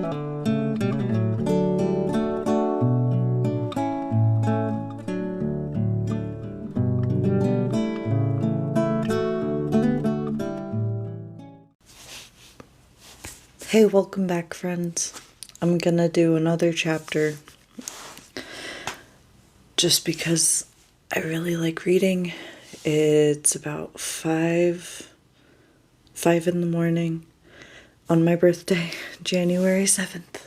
Hey, welcome back, friends. I'm gonna do another chapter just because I really like reading. It's about 5 in the morning on my birthday, January 7th.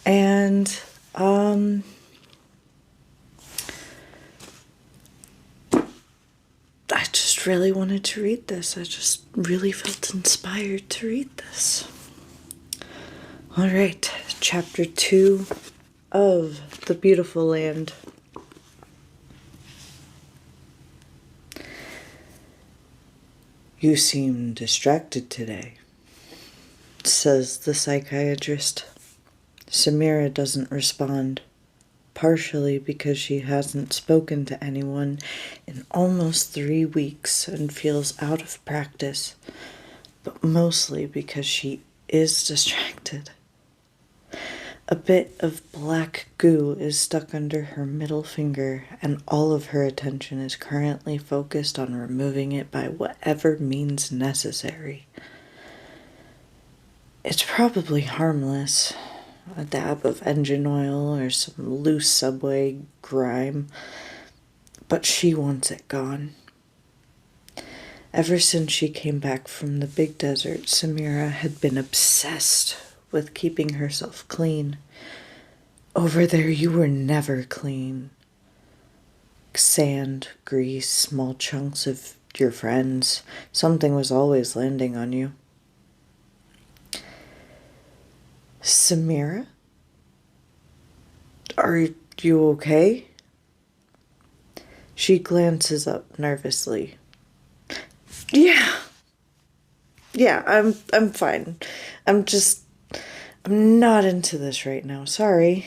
And I just really wanted to read this. I just really felt inspired to read this. All right, chapter 2 of The Beautiful Land. You seem distracted today, says the psychiatrist. Samira doesn't respond, partially because she hasn't spoken to anyone in almost 3 weeks and feels out of practice, but mostly because she is distracted. A bit of black goo is stuck under her middle finger, and all of her attention is currently focused on removing it by whatever means necessary. It's probably harmless, a dab of engine oil or some loose subway grime, but she wants it gone. Ever since she came back from the big desert, Samira had been obsessed with keeping herself clean. Over there you were never clean. Sand, grease, small chunks of your friends. Something was always landing on you. Samira? Are you okay? She glances up nervously. Yeah, I'm fine. I'm not into this right now. Sorry.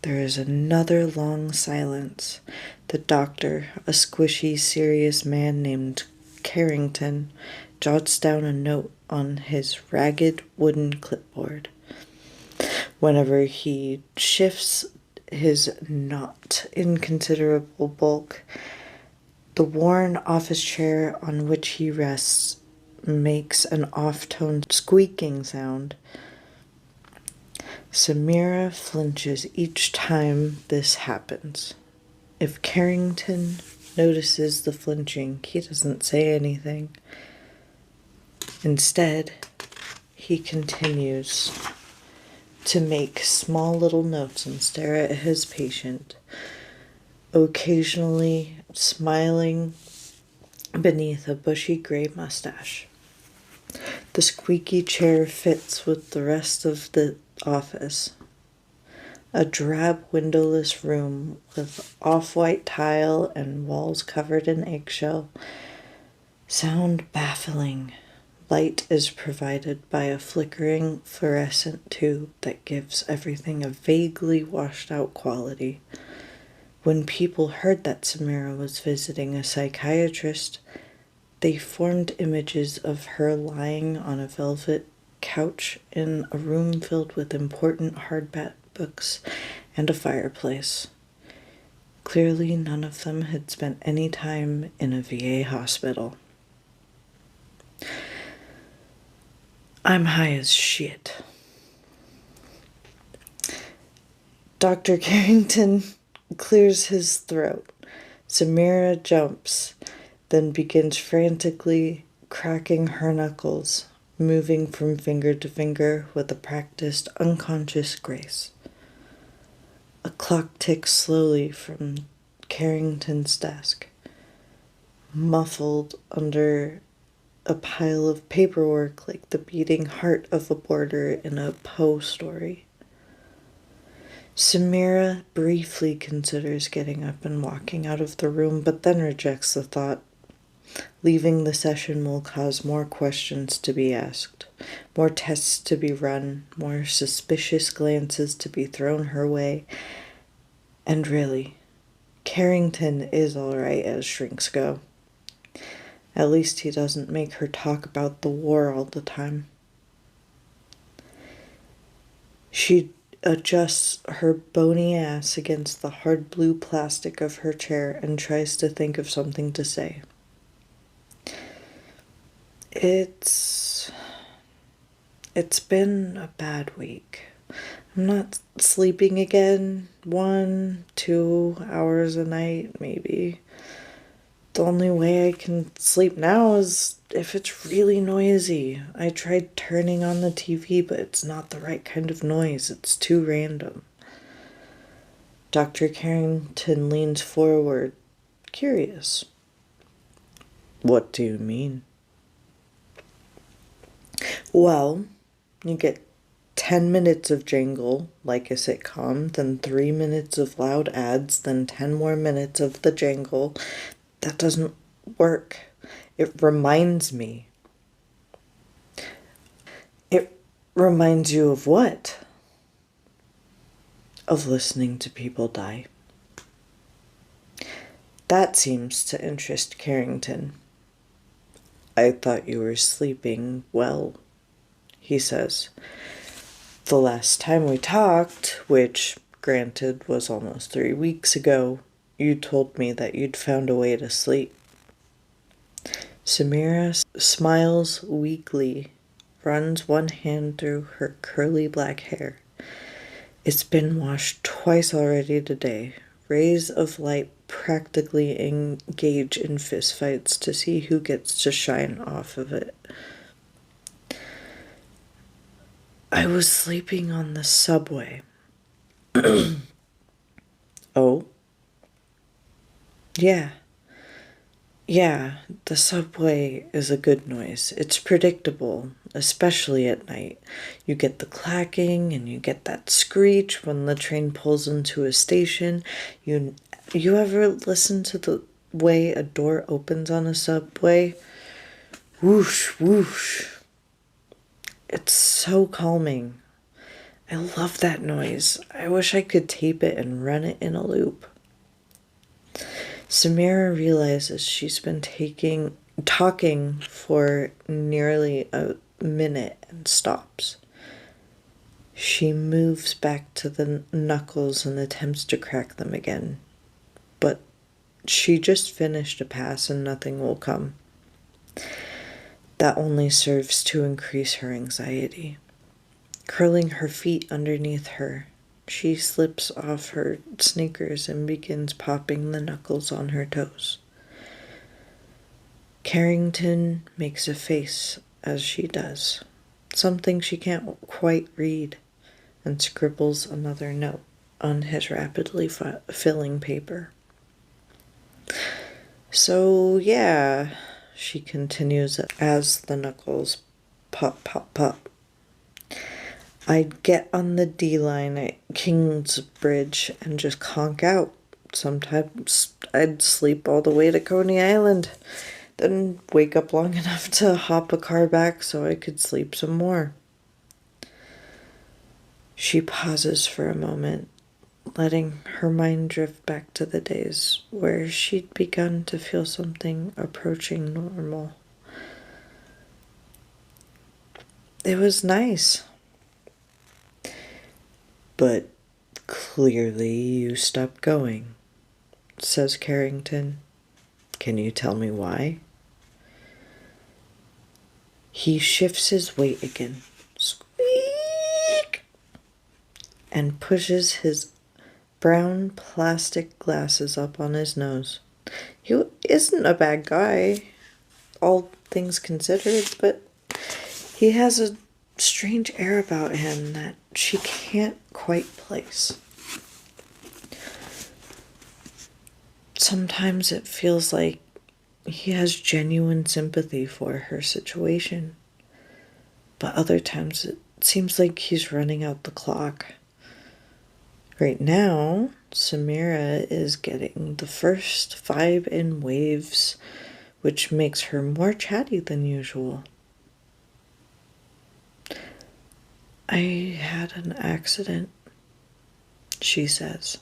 There is another long silence. The doctor, a squishy, serious man named Carrington, jots down a note on his ragged wooden clipboard. Whenever he shifts his not inconsiderable bulk, the worn office chair on which he rests makes an off-tone squeaking sound. Samira flinches each time this happens. If Carrington notices the flinching, he doesn't say anything. Instead, he continues to make small little notes and stare at his patient, occasionally smiling beneath a bushy gray mustache. The squeaky chair fits with the rest of the office. A drab windowless room with off-white tile and walls covered in eggshell. Sound baffling. Light is provided by a flickering fluorescent tube that gives everything a vaguely washed-out quality. When people heard that Samira was visiting a psychiatrist, they formed images of her lying on a velvet couch in a room filled with important hardback books and a fireplace. Clearly, none of them had spent any time in a VA hospital. I'm high as shit. Dr. Carrington clears his throat. Samira jumps, then begins frantically cracking her knuckles, moving from finger to finger with a practiced, unconscious grace. A clock ticks slowly from Carrington's desk, muffled under a pile of paperwork like the beating heart of a boarder in a Poe story. Samira briefly considers getting up and walking out of the room, but then rejects the thought. Leaving the session will cause more questions to be asked, more tests to be run, more suspicious glances to be thrown her way. And really, Carrington is all right as shrinks go. At least he doesn't make her talk about the war all the time. She adjusts her bony ass against the hard blue plastic of her chair and tries to think of something to say. It's been a bad week. I'm not sleeping again. 1, 2 hours a night, maybe. The only way I can sleep now is if it's really noisy. I tried turning on the TV, but it's not the right kind of noise. It's too random. Dr. Carrington leans forward, curious. What do you mean? Well, you get 10 minutes of jangle, like a sitcom, then 3 minutes of loud ads, then 10 more minutes of the jangle. That doesn't work. It reminds me. It reminds you of what? Of listening to people die. That seems to interest Carrington. I thought you were sleeping well, he says. The last time we talked, which, granted, was almost 3 weeks ago, you told me that you'd found a way to sleep. Samira smiles weakly, runs one hand through her curly black hair. It's been washed twice already today. Rays of light practically engage in fistfights to see who gets to shine off of it. I was sleeping on the subway. Oh? Yeah. Yeah, the subway is a good noise. It's predictable, especially at night. You get the clacking and you get that screech when the train pulls into a station. You ever listen to the way a door opens on a subway? Whoosh, whoosh. It's so calming. I love that noise. I wish I could tape it and run it in a loop. Samira realizes she's been talking for nearly a minute and stops. She moves back to the knuckles and attempts to crack them again. But she just finished a pass and nothing will come. That only serves to increase her anxiety. Curling her feet underneath her, she slips off her sneakers and begins popping the knuckles on her toes. Carrington makes a face as she does, something she can't quite read, and scribbles another note on his rapidly filling paper. So, yeah, she continues as the knuckles pop, pop, pop. I'd get on the D line at Kingsbridge and just conk out. Sometimes I'd sleep all the way to Coney Island, then wake up long enough to hop a car back so I could sleep some more. She pauses for a moment, letting her mind drift back to the days where she'd begun to feel something approaching normal. It was nice. But clearly you stopped going, says Carrington. Can you tell me why? He shifts his weight again, squeak, and pushes his brown plastic glasses up on his nose. He isn't a bad guy, all things considered, but he has a strange air about him that she can't quite place. Sometimes it feels like he has genuine sympathy for her situation, but other times it seems like he's running out the clock. Right now, Samira is getting the first 5 in waves, which makes her more chatty than usual. I had an accident, she says.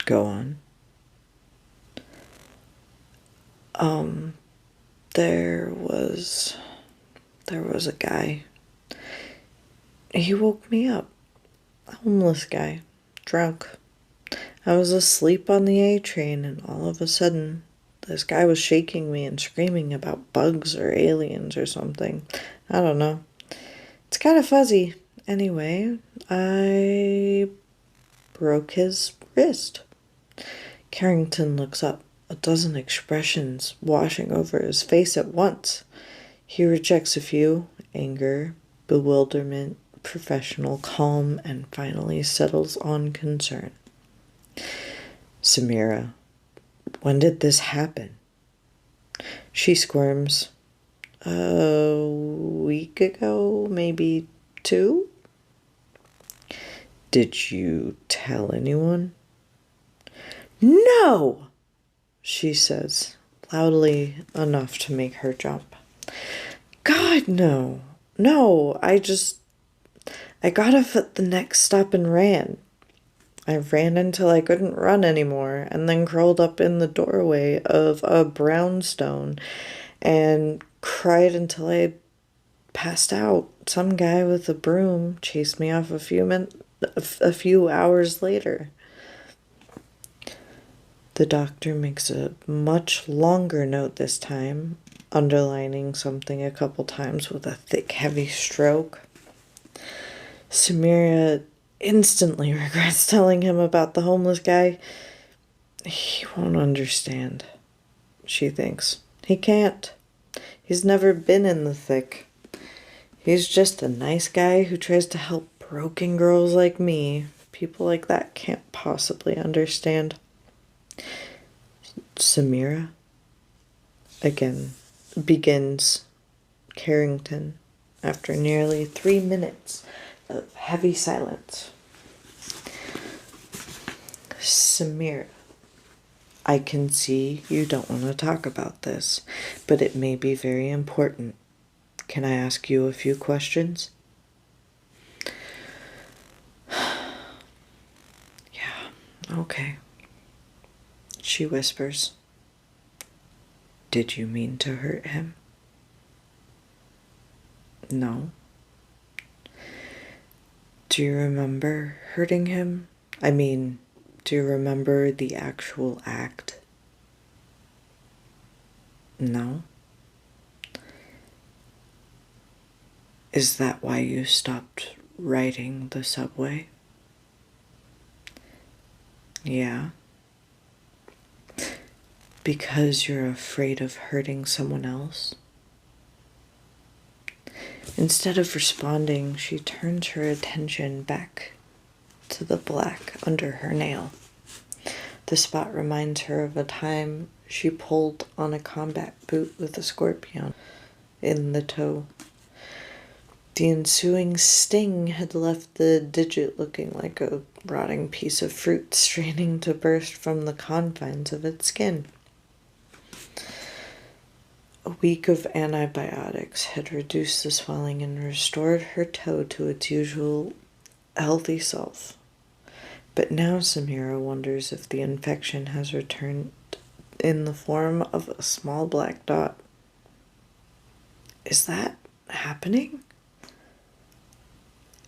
Go on. There was a guy. He woke me up. A homeless guy. Drunk. I was asleep on the A train, and all of a sudden, this guy was shaking me and screaming about bugs or aliens or something. I don't know. It's kind of fuzzy. Anyway, I broke his wrist. Carrington looks up, a dozen expressions washing over his face at once. He rejects a few: anger, bewilderment, professional calm, and finally settles on concern. Samira, when did this happen? She squirms. A week ago, maybe 2? Did you tell anyone? No! She says, loudly enough to make her jump. God, no. No, I got off at the next stop and ran. I ran until I couldn't run anymore and then curled up in the doorway of a brownstone and cried until I passed out. Some guy with a broom chased me off a few hours later. The doctor makes a much longer note this time, underlining something a couple times with a thick, heavy stroke. Samira instantly regrets telling him about the homeless guy. He won't understand, she thinks. He can't. He's never been in the thick. He's just a nice guy who tries to help broken girls like me. People like that can't possibly understand. Samira, again, begins Carrington after nearly 3 minutes of heavy silence. Samira, I can see you don't want to talk about this, but it may be very important. Can I ask you a few questions? Yeah, okay. She whispers. Did you mean to hurt him? No. Do you remember hurting him? I mean, do you remember the actual act? No. Is that why you stopped riding the subway? Yeah. Because you're afraid of hurting someone else? Instead of responding, she turns her attention back to the black under her nail. The spot reminds her of a time she pulled on a combat boot with a scorpion in the toe. The ensuing sting had left the digit looking like a rotting piece of fruit straining to burst from the confines of its skin. A week of antibiotics had reduced the swelling and restored her toe to its usual healthy self. But now Samira wonders if the infection has returned in the form of a small black dot. Is that happening?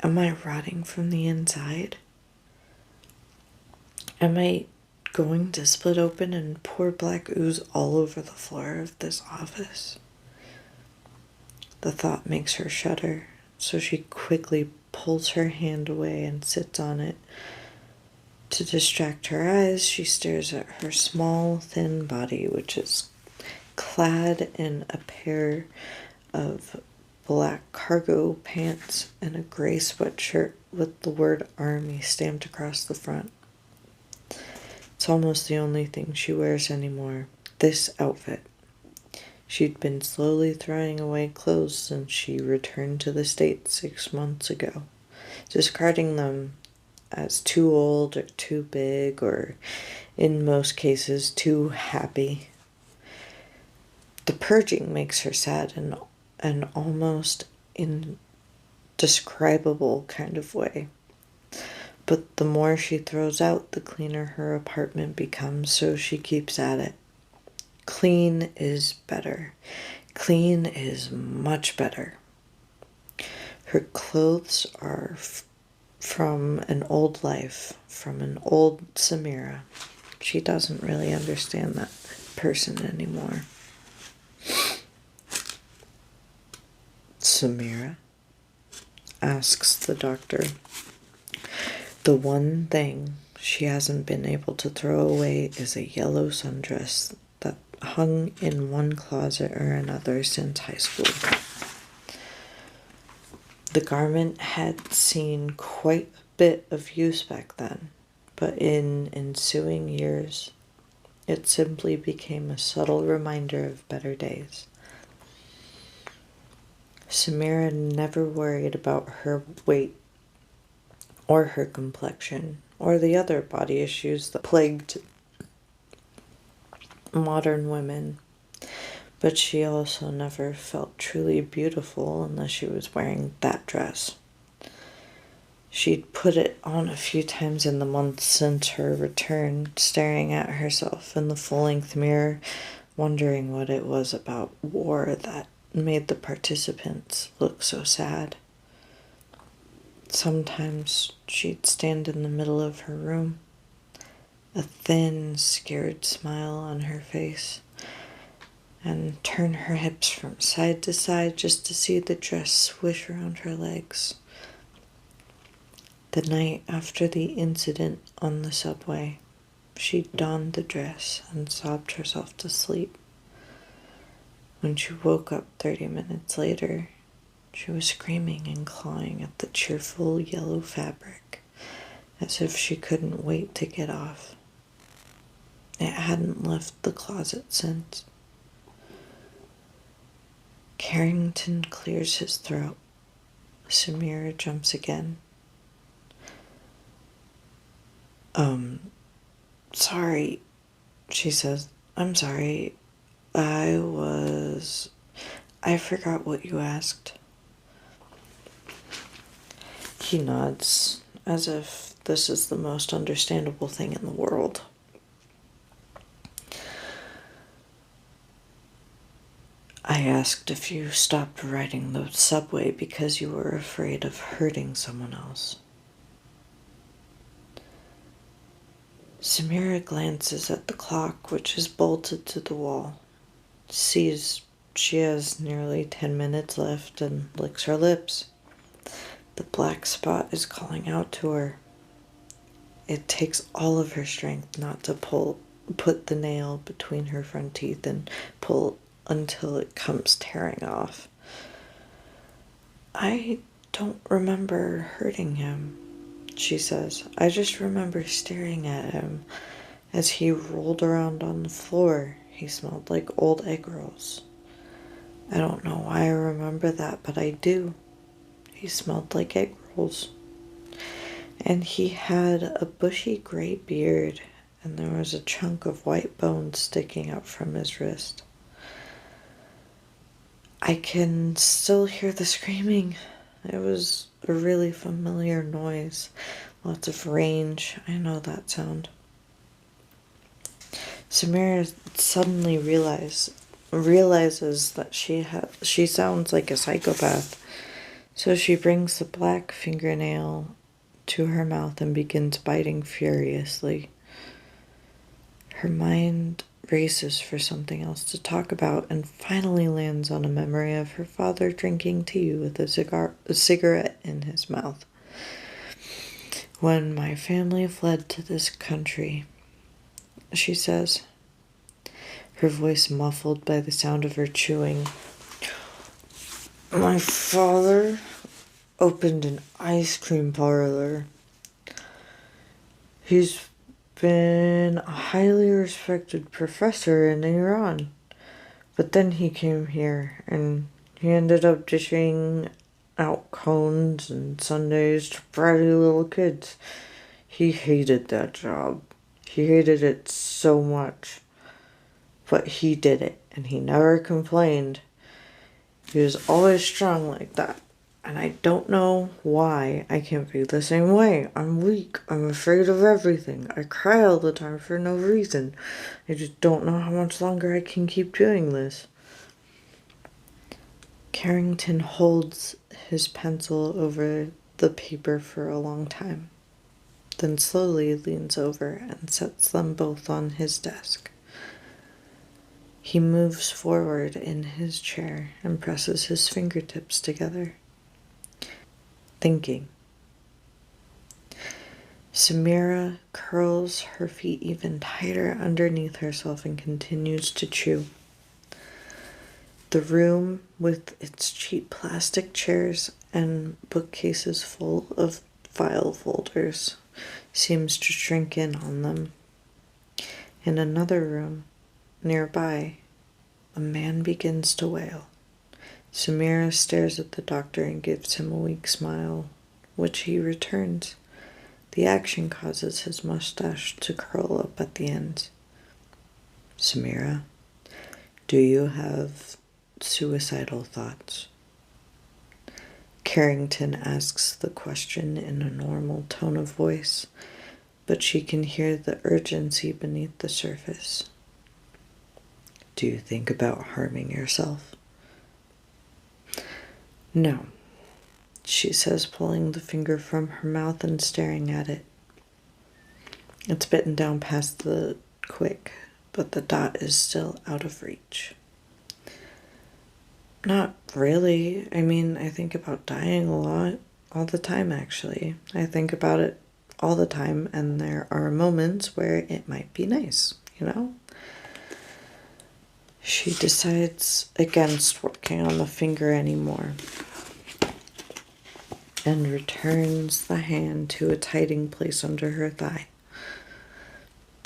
Am I rotting from the inside? Am I going to split open and pour black ooze all over the floor of this office? The thought makes her shudder, so she quickly pulls her hand away and sits on it. To distract her eyes, she stares at her small, thin body, which is clad in a pair of black cargo pants and a gray sweatshirt with the word Army stamped across the front. It's almost the only thing she wears anymore, this outfit. She'd been slowly throwing away clothes since she returned to the States 6 months ago, discarding them as too old or too big or, in most cases, too happy. The purging makes her sad in an almost indescribable kind of way. But the more she throws out, the cleaner her apartment becomes, so she keeps at it. Clean is better. Clean is much better. Her clothes are from an old life, from an old Samira. She doesn't really understand that person anymore. Samira asks the doctor. The one thing she hasn't been able to throw away is a yellow sundress that hung in one closet or another since high school. The garment had seen quite a bit of use back then, but in ensuing years, it simply became a subtle reminder of better days. Samira never worried about her weight or her complexion or the other body issues that plagued modern women, but she also never felt truly beautiful unless she was wearing that dress. She'd put it on a few times in the months since her return, staring at herself in the full-length mirror, wondering what it was about war that made the participants look so sad. Sometimes she'd stand in the middle of her room, a thin, scared smile on her face, and turn her hips from side to side just to see the dress swish around her legs. The night after the incident on the subway, she donned the dress and sobbed herself to sleep. When she woke up 30 minutes later, she was screaming and clawing at the cheerful yellow fabric, as if she couldn't wait to get off. It hadn't left the closet since. Carrington clears his throat. Samira jumps again. Sorry, she says. I'm sorry. I forgot what you asked. He nods, as if this is the most understandable thing in the world. I asked if you stopped riding the subway because you were afraid of hurting someone else. Samira glances at the clock, which is bolted to the wall, sees she has nearly 10 minutes left, and licks her lips. The black spot is calling out to her. It takes all of her strength not to put the nail between her front teeth and pull until it comes tearing off. I don't remember hurting him, she says. I just remember staring at him as he rolled around on the floor. He smelled like old egg rolls. I don't know why I remember that, but I do. He smelled like egg rolls. And he had a bushy gray beard, and there was a chunk of white bone sticking up from his wrist. I can still hear the screaming. It was a really familiar noise. Lots of range. I know that sound. Samira suddenly realizes that she sounds like a psychopath. So she brings the black fingernail to her mouth and begins biting furiously. Her mind races for something else to talk about and finally lands on a memory of her father drinking tea with a cigarette in his mouth. When my family fled to this country, she says, her voice muffled by the sound of her chewing, my father opened an ice cream parlor. He's been a highly respected professor in Iran, but then he came here and he ended up dishing out cones and sundaes to bratty little kids. He hated that job. He hated it so much. But he did it, and he never complained. He was always strong like that. And I don't know why I can't be the same way. I'm weak. I'm afraid of everything. I cry all the time for no reason. I just don't know how much longer I can keep doing this. Carrington holds his pencil over the paper for a long time, then slowly leans over and sets them both on his desk. He moves forward in his chair and presses his fingertips together, thinking. Samira curls her feet even tighter underneath herself and continues to chew. The room, with its cheap plastic chairs and bookcases full of file folders, seems to shrink in on them. In another room, nearby, a man begins to wail. Samira stares at the doctor and gives him a weak smile, which he returns. The action causes his mustache to curl up at the ends. Samira, do you have suicidal thoughts? Carrington asks the question in a normal tone of voice, but she can hear the urgency beneath the surface. Do you think about harming yourself? No, she says, pulling the finger from her mouth and staring at it. It's bitten down past the quick, but the dot is still out of reach. Not really. I mean, I think about dying a lot, all the time, actually. I think about it all the time, and there are moments where it might be nice, you know? She decides against working on the finger anymore and returns the hand to its hiding place under her thigh.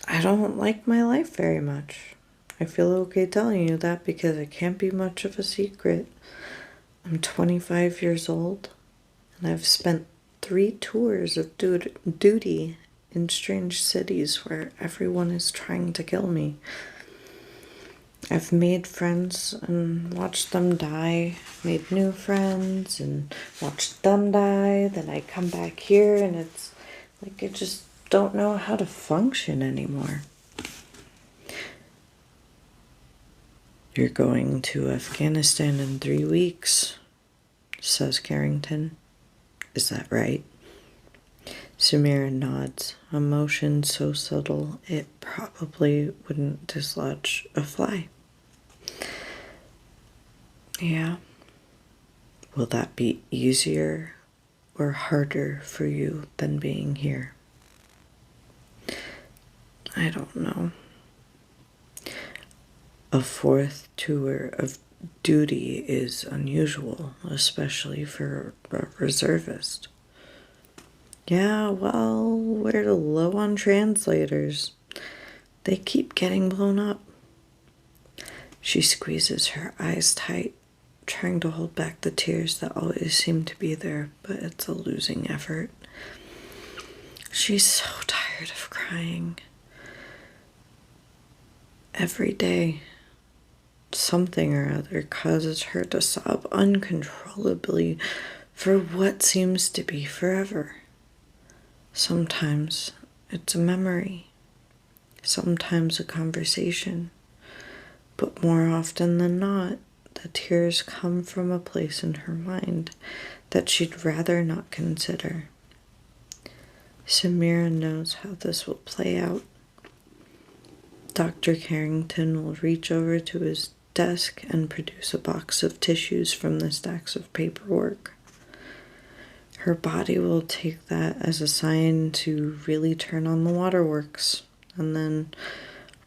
I don't like my life very much. I feel okay telling you that because it can't be much of a secret. I'm 25 years old, and I've spent 3 tours of duty in strange cities where everyone is trying to kill me. I've made friends and watched them die, made new friends and watched them die. Then I come back here and it's like I just don't know how to function anymore. You're going to Afghanistan in 3 weeks, says Carrington. Is that right? Samira nods, a motion so subtle it probably wouldn't dislodge a fly. Yeah. Will that be easier or harder for you than being here? I don't know. A 4th tour of duty is unusual, especially for a reservist. Yeah, well, we're low on translators. They keep getting blown up. She squeezes her eyes tight, trying to hold back the tears that always seem to be there, but it's a losing effort. She's so tired of crying. Every day, something or other causes her to sob uncontrollably for what seems to be forever. Sometimes it's a memory, sometimes a conversation, but more often than not, the tears come from a place in her mind that she'd rather not consider. Samira knows how this will play out. Dr. Carrington will reach over to his desk and produce a box of tissues from the stacks of paperwork. Her body will take that as a sign to really turn on the waterworks, and then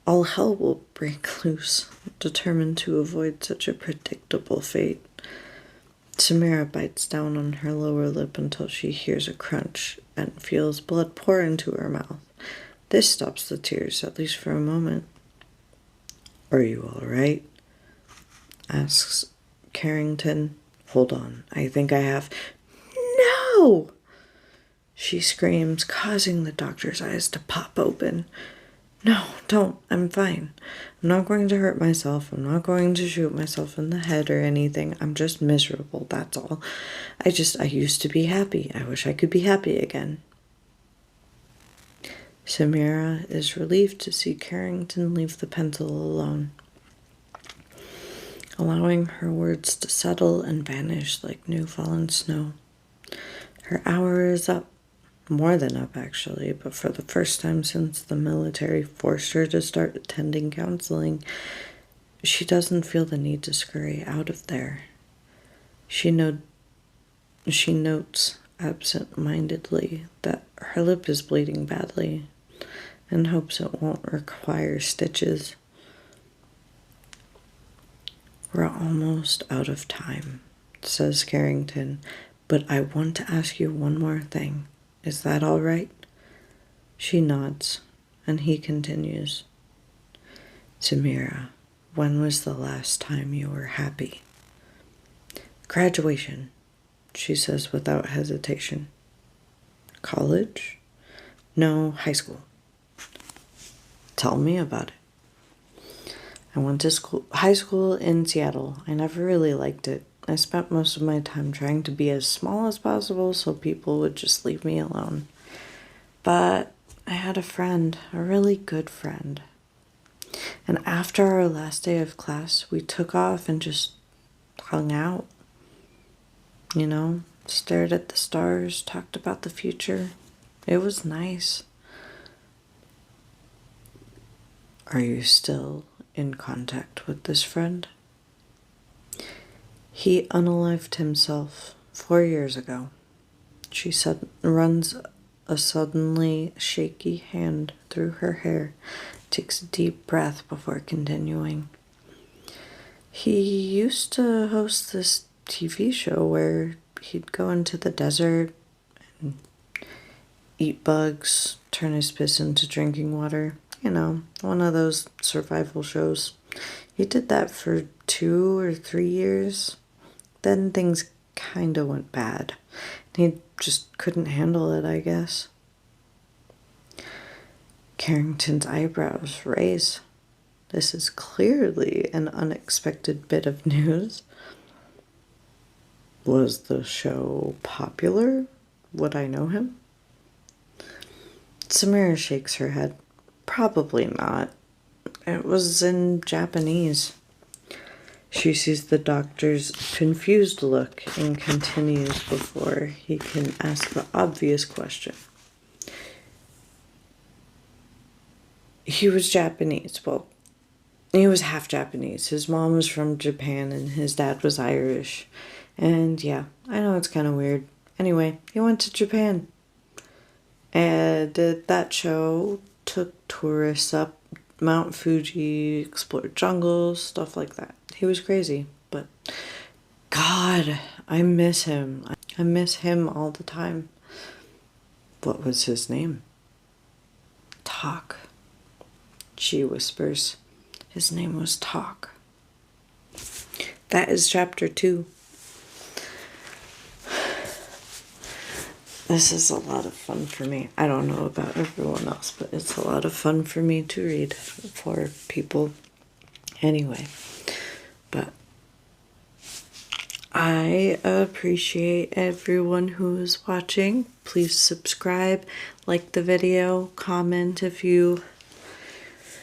all hell will break loose, determined to avoid such a predictable fate. Samira bites down on her lower lip until she hears a crunch and feels blood pour into her mouth. This stops the tears, at least for a moment. Are you all right? Asks Carrington. Hold on, I think I have... No! She screams, causing the doctor's eyes to pop open. No, don't. I'm fine. I'm not going to hurt myself. I'm not going to shoot myself in the head or anything. I'm just miserable, that's all. I used to be happy. I wish I could be happy again. Samira is relieved to see Carrington leave the pencil alone. allowing her words to settle and vanish like new fallen snow. Her hour is up. More than up, actually, but for the first time since the military forced her to start attending counseling, she doesn't feel the need to scurry out of there. She notes absent-mindedly that her lip is bleeding badly and hopes it won't require stitches. We're almost out of time, says Carrington, but I want to ask you one more thing. Is that all right? She nods, and he continues. Samira, when was the last time you were happy? Graduation, she says without hesitation. College? No, high school. Tell me about it. I went to high school in Seattle. I never really liked it. I spent most of my time trying to be as small as possible so people would just leave me alone. But I had a friend, a really good friend. And after our last day of class, we took off and just hung out. You know, stared at the stars, talked about the future. It was nice. Are you still in contact with this friend? He unalived himself 4 years ago. She runs a suddenly shaky hand through her hair, takes a deep breath before continuing. He used to host this TV show where he'd go into the desert and eat bugs, turn his piss into drinking water. You know, one of those survival shows. He did that for 2 or 3 years. Then things kind of went bad. He just couldn't handle it, I guess. Carrington's eyebrows raise. This is clearly an unexpected bit of news. Was the show popular? Would I know him? Samira shakes her head. Probably not. It was in Japanese. She sees the doctor's confused look and continues before he can ask the obvious question. He was Japanese. Well, he was half Japanese. His mom was from Japan and his dad was Irish. And yeah, I know it's kind of weird. Anyway, he went to Japan and did that show, took tourists up Mount Fuji, explored jungles, stuff like that. He was crazy, but God, I miss him. I miss him all the time. What was his name? Talk. She whispers. His name was Talk. That is chapter 2. This is a lot of fun for me. I don't know about everyone else, but it's a lot of fun for me to read for people. Anyway, but I appreciate everyone who is watching. Please subscribe, like the video, comment if you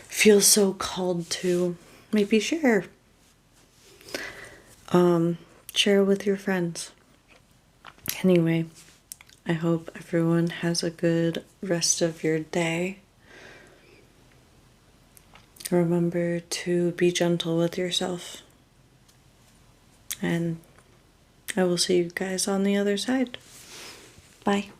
feel so called to. Maybe share. Share with your friends. Anyway, I hope everyone has a good rest of your day. Remember to be gentle with yourself. And I will see you guys on the other side. Bye.